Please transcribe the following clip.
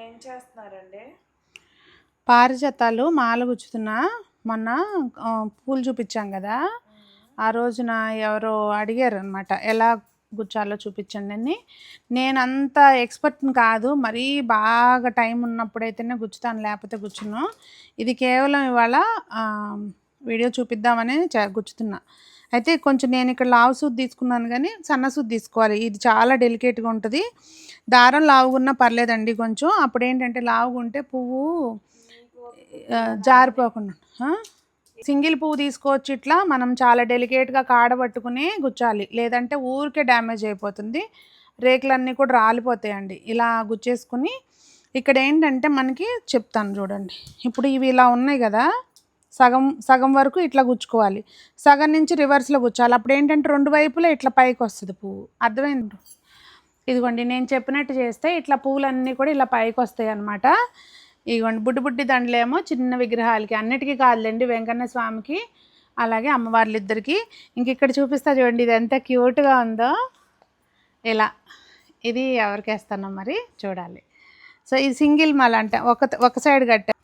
ఏం చేస్తున్నారండి? పారిజాతాలు మాల గుచ్చుతున్నా. మొన్న పూలు చూపించాం కదా, ఆ రోజున ఎవరో అడిగారు అనమాట, ఎలా గుచ్చాలో చూపించండి అని. నేను అంత ఎక్స్పర్ట్ని కాదు, మరీ బాగా టైం ఉన్నప్పుడైతేనే గుచ్చుతాను, లేకపోతే గుచ్చును. ఇది కేవలం ఇవాళ వీడియో చూపిద్దామని గుచ్చుతున్నా. అయితే కొంచెం నేను ఇక్కడ లావు సూది తీసుకున్నాను, కానీ సన్న సూది తీసుకోవాలి. ఇది చాలా డెలికేట్గా ఉంటుంది. దారం లావుగున్నా పర్లేదండి కొంచెం. అప్పుడు ఏంటంటే లావుగుంటే పువ్వు జారిపోకుండా. సింగిల్ పువ్వు తీసుకోవచ్చు. ఇట్లా మనం చాలా డెలికేట్గా కాడబట్టుకుని గుచ్చాలి, లేదంటే ఊరికే డ్యామేజ్ అయిపోతుంది, రేకులన్నీ కూడా రాలిపోతాయండి. ఇలా గుచ్చేసుకుని ఇక్కడ ఏంటంటే మనకి చెప్తాను చూడండి. ఇప్పుడు ఇవి ఇలా ఉన్నాయి కదా, సగం సగం వరకు ఇట్లా గుచ్చుకోవాలి, సగం నుంచి రివర్స్లో గుచ్చాలి. అప్పుడు ఏంటంటే రెండు వైపులా ఇట్లా పైకి వస్తుంది పువ్వు. అర్థమైంది? ఇదిగోండి, నేను చెప్పినట్టు చేస్తే ఇట్లా పువ్వులన్నీ కూడా ఇలా పైకి వస్తాయి అన్నమాట. ఇదిగోండి, బుడ్డి బుడ్డి దండలేమో చిన్న విగ్రహాలకి, అన్నిటికీ కాదులేండి, వెంకన్న స్వామికి అలాగే అమ్మవార్లిద్దరికి. ఇంక ఇక్కడ చూపిస్తా చూడండి, ఇది ఎంత క్యూట్గా ఉందో. ఇలా ఇది ఎవరికి వేస్తానో మరి చూడాలి. సో ఇది సింగిల్ మాల అంటే ఒక సైడ్ కట్టే